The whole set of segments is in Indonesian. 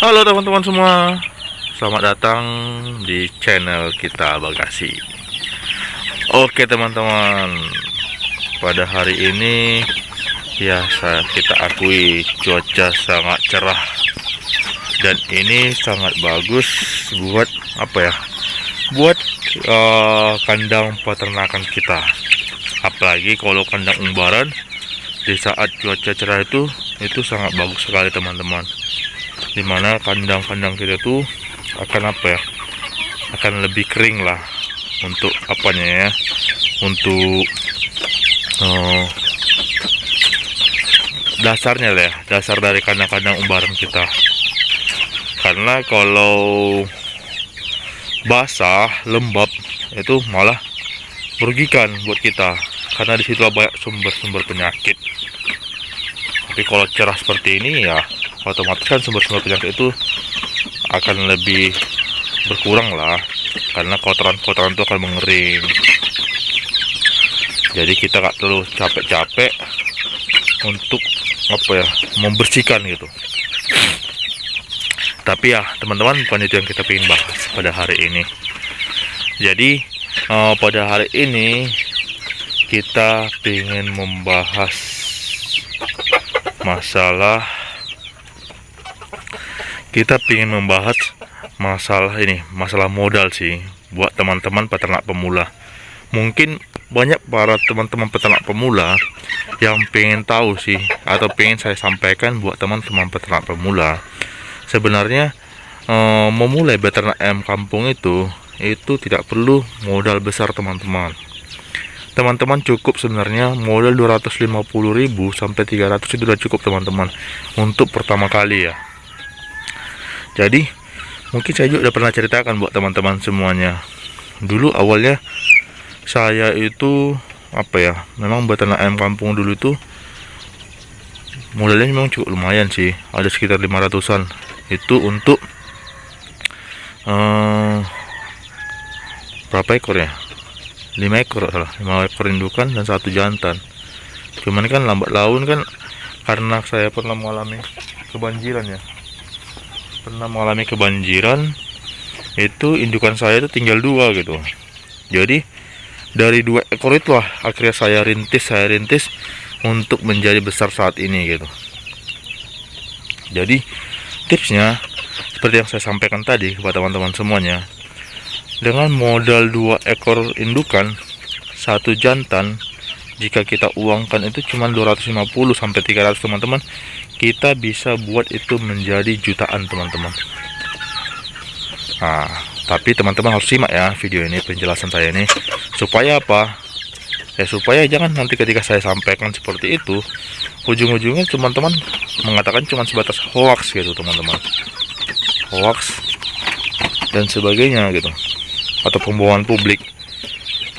Halo teman-teman semua, selamat datang di channel kita Bagasi. Oke teman-teman, pada hari ini ya kita akui cuaca sangat cerah dan ini sangat bagus buat buat kandang peternakan kita. Apalagi kalau kandang umbaran di saat cuaca cerah itu sangat bagus sekali teman-teman, dimana kandang-kandang kita tuh akan lebih kering lah untuk untuk dasarnya lah ya, dasar dari kandang-kandang umbaran kita. Karena kalau basah lembab itu malah merugikan buat kita, karena di situ banyak sumber-sumber penyakit. Tapi kalau cerah seperti ini ya otomatis kan sumber-sumber penyakit itu akan lebih berkurang lah, karena kotoran-kotoran itu akan mengering. Jadi kita gak terlalu capek-capek untuk membersihkan gitu. Tapi ya teman-teman, bukan itu yang kita ingin bahas pada hari ini. Jadi pada hari ini kita ingin membahas masalah masalah modal sih buat teman-teman peternak pemula. Mungkin banyak para teman-teman peternak pemula yang pengen tahu sih, atau pengen saya sampaikan buat teman-teman peternak pemula. Sebenarnya memulai beternak ayam kampung itu tidak perlu modal besar teman-teman. Teman-teman cukup sebenarnya modal 250.000 sampai 300 itu sudah cukup teman-teman untuk pertama kali ya. Jadi mungkin saya juga udah pernah ceritakan buat teman-teman semuanya. Dulu awalnya saya itu memang beternak ayam kampung dulu itu modalnya memang cukup lumayan sih, ada sekitar 500-an. Itu untuk berapa ekor ya? 5 ekor indukan dan 1 jantan. Cuman kan lambat laun kan, karena saya pernah mengalami kebanjiran, itu indukan saya itu tinggal 2 gitu. Jadi dari 2 ekor itulah akhirnya saya rintis untuk menjadi besar saat ini gitu. Jadi tipsnya seperti yang saya sampaikan tadi kepada teman-teman semuanya, dengan modal 2 ekor indukan 1 jantan, jika kita uangkan itu cuma 250 sampai 300 teman-teman, kita bisa buat itu menjadi jutaan teman-teman. Nah, tapi teman-teman harus simak ya video ini, penjelasan saya ini, supaya apa? Ya supaya jangan nanti ketika saya sampaikan seperti itu, ujung-ujungnya teman-teman mengatakan cuma sebatas hoax gitu teman-teman, hoax dan sebagainya gitu, atau pembohongan publik.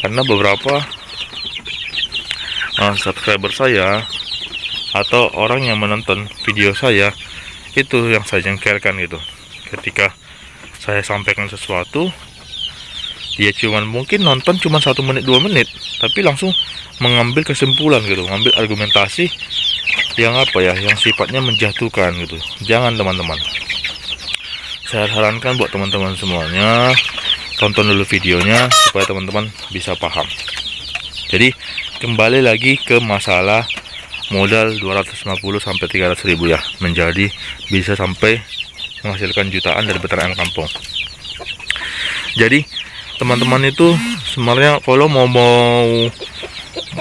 Karena beberapa subscriber saya atau orang yang menonton video saya itu yang saya jengkelkan gitu, ketika saya sampaikan sesuatu, dia mungkin nonton cuma 1 menit 2 menit, tapi langsung mengambil kesimpulan gitu, mengambil argumentasi yang yang sifatnya menjatuhkan gitu. Jangan teman-teman, saya sarankan buat teman-teman semuanya, tonton dulu videonya supaya teman-teman bisa paham. Jadi kembali lagi ke masalah modal 250 sampai 300.000 ya, menjadi bisa sampai menghasilkan jutaan dari beternak ayam kampung. Jadi teman-teman itu sebenarnya kalau mau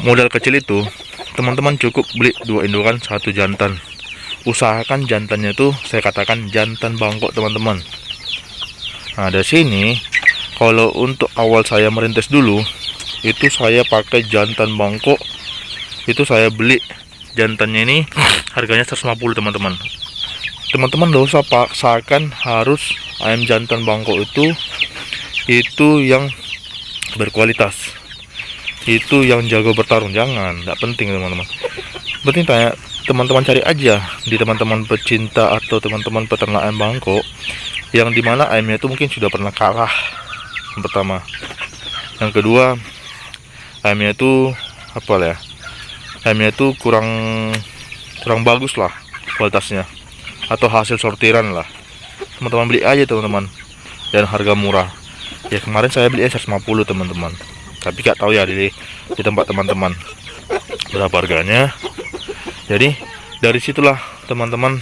modal kecil itu, teman-teman cukup beli 2 indukan 1 jantan. Usahakan jantannya itu saya katakan jantan bangkok teman-teman. Nah dari sini, kalau untuk awal saya merintis dulu, itu saya pakai jantan bangkok. Itu saya beli jantannya ini harganya 150 teman-teman. Teman-teman gak usah paksakan harus ayam jantan bangkok itu yang berkualitas, itu yang jago bertarung. Jangan, tidak penting teman-teman. Penting tanya teman-teman, cari aja di teman-teman pecinta atau teman-teman peternak ayam bangkok yang dimana ayamnya itu mungkin sudah pernah kalah. Yang pertama, yang kedua, ayamnya itu ayamnya itu kurang bagus lah kualitasnya, atau hasil sortiran lah. teman-teman beli aja teman-teman, dan harga murah ya. Kemarin saya beli 150 teman-teman, tapi gak tahu ya di tempat teman-teman berapa harganya. Jadi dari situlah teman-teman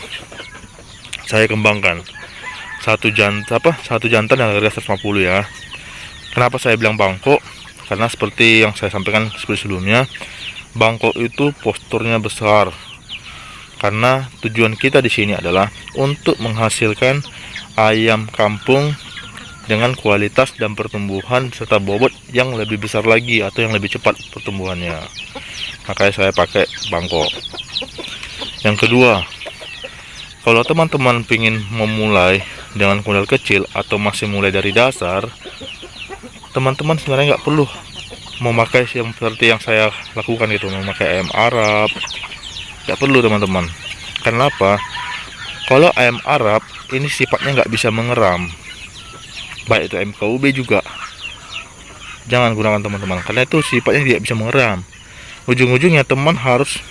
saya kembangkan satu jantan yang harga 150 ya. Kenapa saya bilang bangkok? Karena seperti yang saya sampaikan sebelumnya, bangkok itu posturnya besar. Karena tujuan kita di sini adalah untuk menghasilkan ayam kampung dengan kualitas dan pertumbuhan serta bobot yang lebih besar lagi atau yang lebih cepat pertumbuhannya. Makanya saya pakai bangkok. Yang kedua, kalau teman-teman ingin memulai dengan modal kecil atau masih mulai dari dasar, teman-teman sebenarnya nggak perlu memakai yang seperti yang saya lakukan gitu, memakai ayam Arab. Nggak perlu teman-teman. Kenapa? Kalau ayam Arab ini sifatnya nggak bisa mengeram, baik itu ayam KUB juga. Jangan gunakan teman-teman, karena itu sifatnya tidak bisa mengeram. Ujung-ujungnya teman harus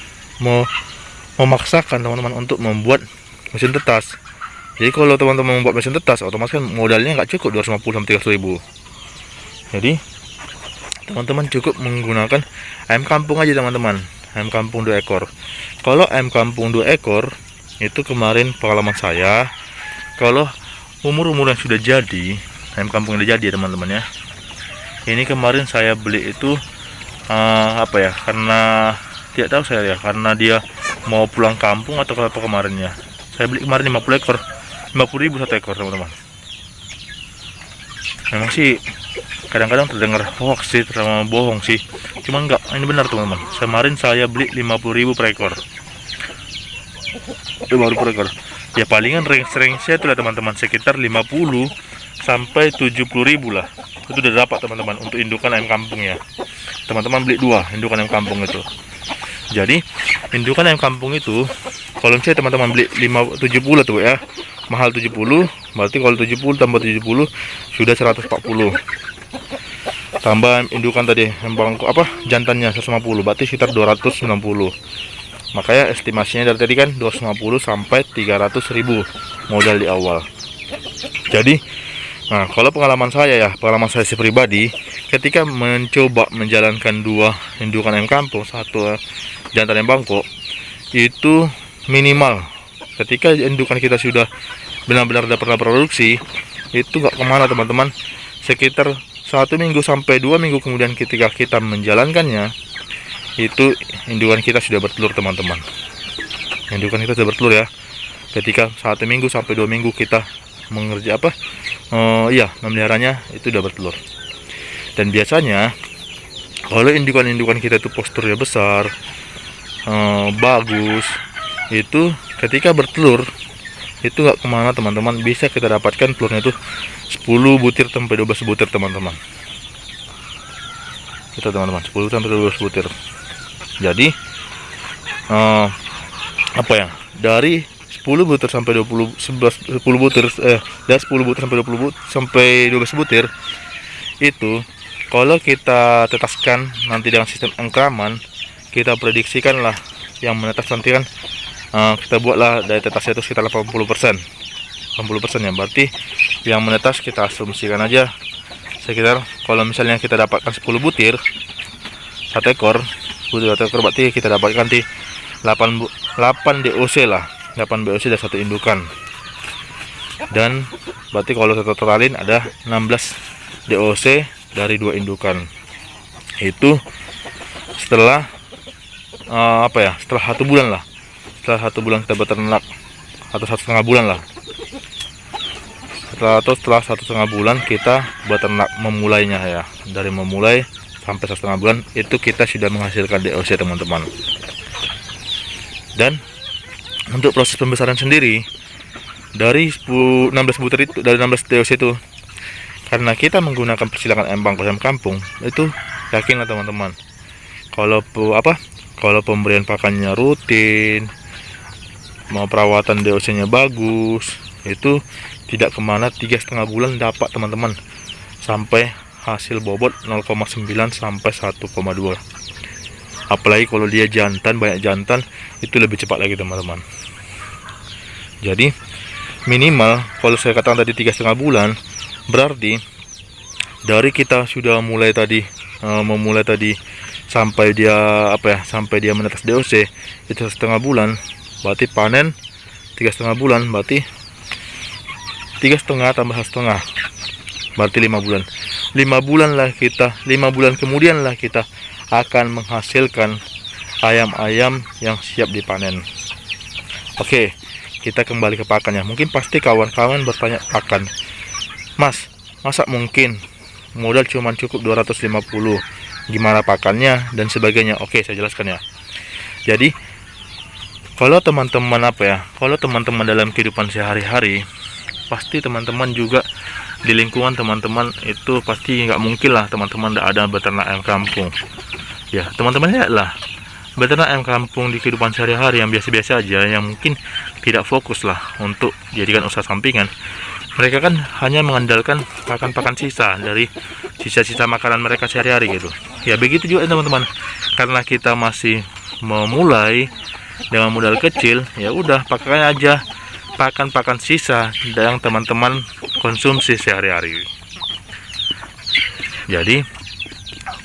memaksakan teman-teman untuk membuat mesin tetas. Jadi kalau teman-teman membuat mesin tetas, otomatis kan modalnya nggak cukup 250 sampai 300 ribu. Jadi teman-teman cukup menggunakan ayam kampung aja teman-teman, ayam kampung 2 ekor. Kalau ayam kampung 2 ekor itu kemarin pengalaman saya, kalau umur yang sudah jadi, ayam kampung yang sudah jadi ya teman-teman ya, ini kemarin saya beli itu karena tidak tahu saya ya, karena dia mau pulang kampung atau apa kemarinnya. Saya beli kemarin 50 ekor, 50 ribu satu ekor teman-teman. Memang sih kadang-kadang terdengar hoax sih, terlalu bohong sih, cuman enggak, ini benar teman-teman. Kemarin saya beli 50 ribu per ekor, 50 per ekor ya. Palingan range saya itu lah teman-teman, sekitar 50 sampai 70 ribu lah, itu udah dapat teman-teman untuk indukan ayam kampung ya. Teman-teman beli 2 indukan ayam kampung itu. Jadi indukan ayam kampung itu kalau misalnya teman-teman beli 70 tuh ya, mahal 70, berarti kalau 70 tambah 70 sudah 140. Tambah indukan tadi yang bangkok jantannya 150, berarti sekitar 290. Makanya estimasinya dari tadi kan 250 sampai 300 ribu modal di awal. Jadi kalau pengalaman saya pribadi, ketika mencoba menjalankan 2 indukan ayam kampung, 1 jantan yang bangkok, itu minimal ketika indukan kita sudah benar-benar dapat produksi, itu gak kemana teman-teman. Sekitar 1 minggu sampai 2 minggu kemudian ketika kita menjalankannya, itu indukan kita sudah bertelur teman-teman. Indukan kita sudah bertelur ya. Ketika 1 minggu sampai 2 minggu kita memeliharanya, itu sudah bertelur. Dan biasanya kalau indukan-indukan kita itu posturnya besar, bagus, itu ketika bertelur itu nggak kemana teman-teman, bisa kita dapatkan telurnya itu 10 butir sampai 12 butir teman-teman. Itu teman-teman 10 sampai 12 butir. Jadi dari 10 butir sampai 10 butir dari 10 butir sampai 20 butir sampai 12 butir itu, kalau kita tetaskan nanti dengan sistem engkraman, kita prediksikan lah yang menetas nanti kan, kita buatlah dari tetasnya itu sekitar 80% ya. Berarti yang menetas kita asumsikan aja sekitar, kalau misalnya kita dapatkan 10 butir 1 ekor, berarti kita dapatkan di 8 DOC lah, 8 DOC dari 1 indukan. Dan berarti kalau totalin ada 16 DOC dari 2 indukan. Itu setelah setelah 1 bulan lah, setelah 1 bulan kita beternak, atau 1,5 bulan lah, setelah 1,5 bulan kita beternak memulainya ya. Dari memulai sampai 1,5 bulan itu kita sudah menghasilkan DOC teman-teman. Dan untuk proses pembesaran sendiri dari 16 butir itu, dari 16 DOC itu, karena kita menggunakan persilangan ayam bangkok ayam kampung, itu yakinlah teman-teman, kalau pemberian pakannya rutin, mau perawatan DOC-nya bagus, itu tidak kemana 3,5 bulan dapat teman-teman, sampai hasil bobot 0,9 sampai 1,2. Apalagi kalau dia jantan, banyak jantan, itu lebih cepat lagi teman-teman. Jadi minimal kalau saya katakan tadi 3,5 bulan, berarti dari kita sudah mulai tadi memulai tadi sampai dia sampai dia menetas DOC itu 1,5 bulan, berarti panen 3,5 bulan, berarti 3,5 tambah 1,5 berarti 5 bulan. 5 bulan kemudian lah kita akan menghasilkan ayam-ayam yang siap dipanen. Oke, kita kembali ke pakannya. Mungkin pasti kawan-kawan bertanya, pakan, Mas, masa mungkin modal cuma cukup 250, gimana pakannya dan sebagainya? Oke, saya jelaskan ya. Jadi kalau teman-teman kalau teman-teman dalam kehidupan sehari-hari, pasti teman-teman juga di lingkungan teman-teman itu pasti nggak mungkin lah teman-teman tidak ada beternak ayam kampung. Ya, teman-teman lihatlah beternak ayam kampung di kehidupan sehari-hari yang biasa-biasa aja, yang mungkin tidak fokus lah untuk jadikan usaha sampingan. Mereka kan hanya mengandalkan pakan-pakan sisa dari sisa-sisa makanan mereka sehari-hari gitu. Ya begitu juga teman-teman. Karena kita masih memulai dengan modal kecil, ya udah pakai aja pakan-pakan sisa yang teman-teman konsumsi sehari-hari. Jadi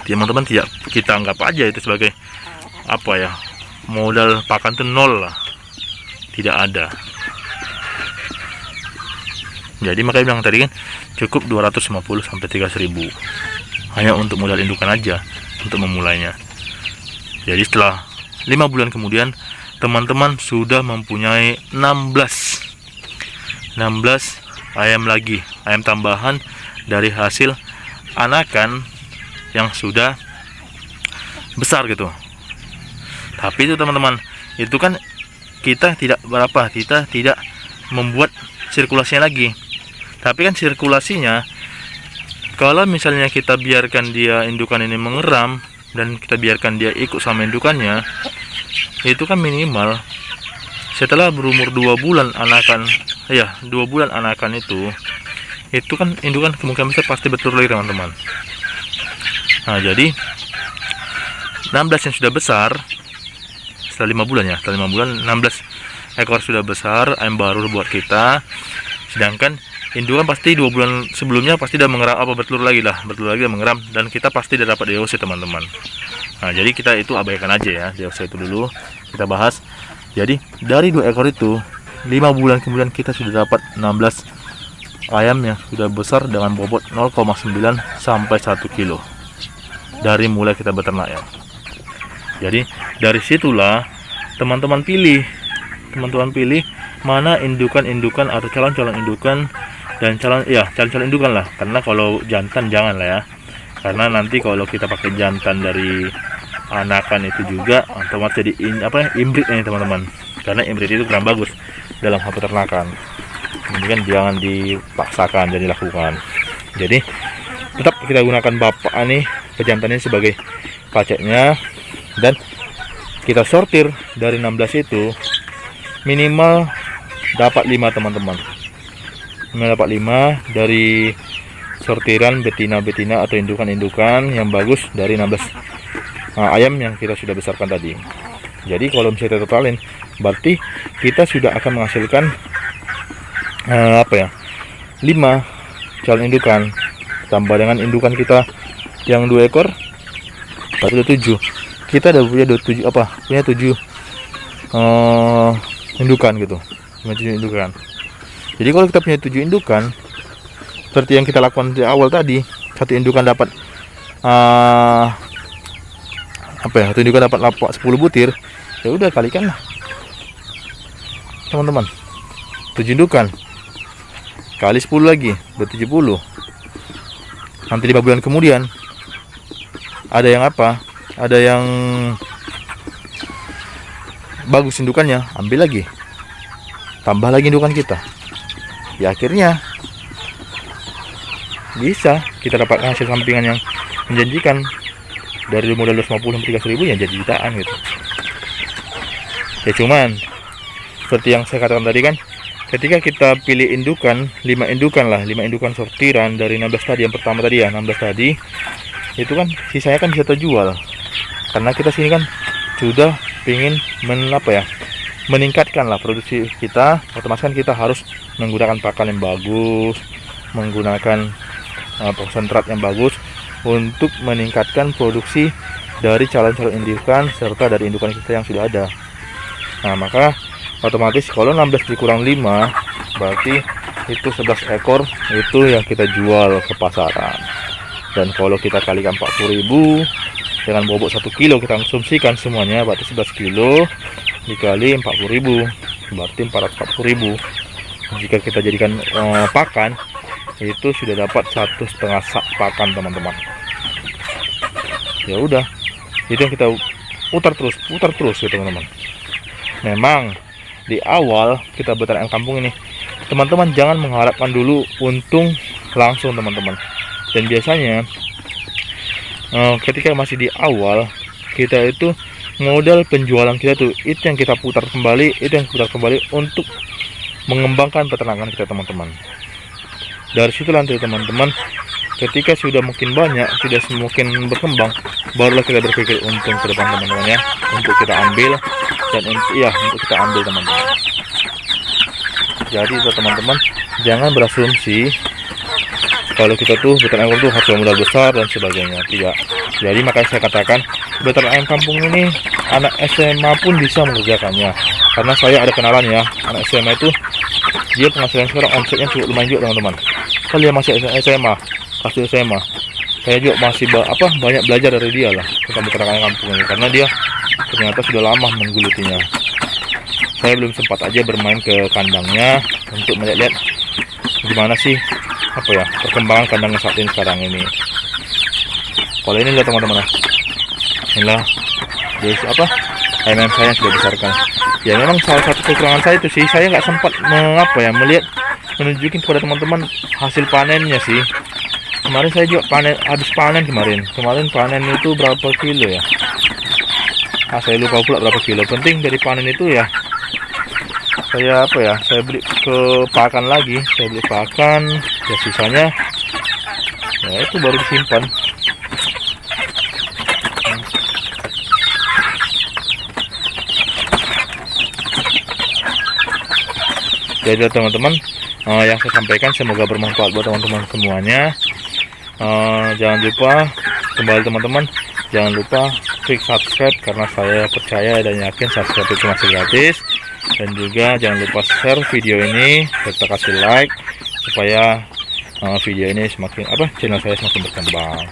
teman-teman tidak kita anggap aja itu sebagai modal pakan itu nol lah, tidak ada. Jadi makanya bilang tadi kan cukup 250 sampai 3.000 hanya untuk modal indukan aja untuk memulainya. Jadi setelah 5 bulan kemudian teman-teman sudah mempunyai 16 ayam lagi, ayam tambahan dari hasil anakan yang sudah besar gitu. Tapi itu teman-teman, itu kan kita tidak membuat sirkulasinya lagi. Tapi kan sirkulasinya, kalau misalnya kita biarkan dia indukan ini mengeram dan kita biarkan dia ikut sama indukannya, itu kan minimal setelah berumur 2 bulan anakan, 2 bulan anakan itu kan indukan kemungkinan besar pasti betul lagi teman-teman. Nah jadi 16 yang sudah besar setelah 5 bulan ya, setelah 5 bulan 16 ekor sudah besar, ayam baru buat kita. Sedangkan indukan pasti 2 bulan sebelumnya pasti udah mengeram bertelur lagi mengeram, dan kita pasti udah dapat DOC teman-teman. Nah jadi kita itu abaikan aja ya, DOC itu dulu kita bahas. Jadi dari 2 ekor itu 5 bulan kemudian kita sudah dapat 16 ayam yang sudah besar dengan bobot 0,9 sampai 1 kilo dari mulai kita beternak ya. Jadi dari situlah teman-teman pilih mana indukan-indukan atau calon-calon indukan dan calon indukan lah. Karena kalau jantan jangan lah ya, karena nanti kalau kita pakai jantan dari anakan itu juga otomatis jadi imbrit ini teman-teman. Karena imbrit itu kurang bagus dalam hal peternakan. Ini kan jangan dipaksakan dan dilakukan. Jadi tetap kita gunakan bapak nih pejantan ini sebagai paceknya, dan kita sortir dari 16 itu minimal dapat 5 teman-teman. Minimal dapat 5 dari sortiran betina-betina atau indukan-indukan yang bagus dari 16 ayam yang kita sudah besarkan tadi. Jadi kalau misalnya kita totalin, berarti kita sudah akan menghasilkan 5 calon indukan tambah dengan indukan kita yang 2 ekor, berarti ada 7. Kita ada punya 7 indukan gitu. 7 indukan. Jadi kalau kita punya 7 indukan, seperti yang kita lakukan di awal tadi, satu indukan dapat satu indukan dapat 10 butir, ya udah kalikan lah teman-teman. 7 indukan kali 10 lagi berarti 70. Nanti 5 bulan kemudian ada yang ada yang bagus indukannya, ambil lagi, tambah lagi indukan kita, ya akhirnya bisa kita dapatkan hasil sampingan yang menjanjikan. Dari modal 250 sampai 3.000 ya jadi jutaan gitu. Ya cuman seperti yang saya katakan tadi kan, ketika kita pilih indukan 5 indukan sortiran dari 16 tadi, yang pertama tadi ya 16 tadi, itu kan sisanya kan bisa terjual. Karena kita sini kan sudah pingin meningkatkan lah produksi kita, otomatis kan kita harus menggunakan pakan yang bagus, menggunakan konsentrat yang bagus untuk meningkatkan produksi dari calon-calon indukan serta dari indukan kita yang sudah ada. Nah, maka otomatis kalau 16 dikurang 5 berarti itu 11 ekor itu yang kita jual ke pasaran. Dan kalau kita kalikan 40.000 dengan bobot 1 kilo kita konsumsikan semuanya, berarti 11 kilo dikali 40.000 berarti 440.000. Jika kita jadikan pakan, itu sudah dapat 1,5 sak pakan teman-teman. Ya udah, itu yang kita putar terus ya teman-teman. Memang di awal kita beternak ayam kampung ini, teman-teman jangan mengharapkan dulu untung langsung teman-teman. Dan biasanya ketika masih di awal, kita itu modal penjualan kita tuh itu yang kita putar kembali, untuk mengembangkan peternakan kita teman-teman. Dari situ nanti teman-teman, ketika sudah makin banyak, sudah semakin berkembang, barulah kita berpikir untung ke depan teman-teman ya, untuk kita ambil dan untuk kita ambil teman-teman. Jadi teman-teman jangan berasumsi kalau kita tuh beternak ayam tuh harus modal besar dan sebagainya, tidak. Jadi makanya saya katakan beternak ayam kampung ini anak SMA pun bisa mengerjakannya, karena saya ada kenalan ya, anak SMA itu dia penghasilan sekarang omsetnya cukup lumayan juga teman-teman. Kalau dia masih SMA, hasil SMA, saya juga masih banyak belajar dari dia lah tentang beternak ayam kampung ini, karena dia ternyata sudah lama menggelutinya. Saya belum sempat aja bermain ke kandangnya untuk melihat gimana sih perkembangan kandangnya saat ini sekarang ini. Kalau ini lihat teman-teman, inilah ayam saya yang sudah besarkan. Ya memang salah satu kekurangan saya itu sih, saya nggak sempat melihat menunjukin kepada teman-teman hasil panennya sih. Kemarin saya juga habis panen kemarin panen itu berapa kilo ya, saya lupa pula berapa kilo. Penting dari panen itu ya, saya saya beli ke pakan lagi, ya sisanya ya itu baru disimpan. Jadi teman-teman, yang saya sampaikan semoga bermanfaat buat teman-teman semuanya. Jangan lupa kembali teman-teman, jangan lupa klik subscribe, karena saya percaya dan yakin subscribe itu masih gratis. Dan juga jangan lupa share video ini serta kasih like supaya video ini channel saya semakin berkembang,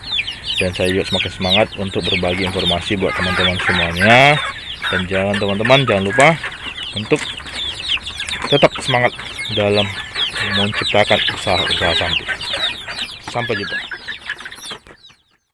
dan saya juga semakin semangat untuk berbagi informasi buat teman-teman semuanya. Dan jangan lupa untuk tetap semangat dalam menciptakan usaha-usaha cantik. Sampai jumpa.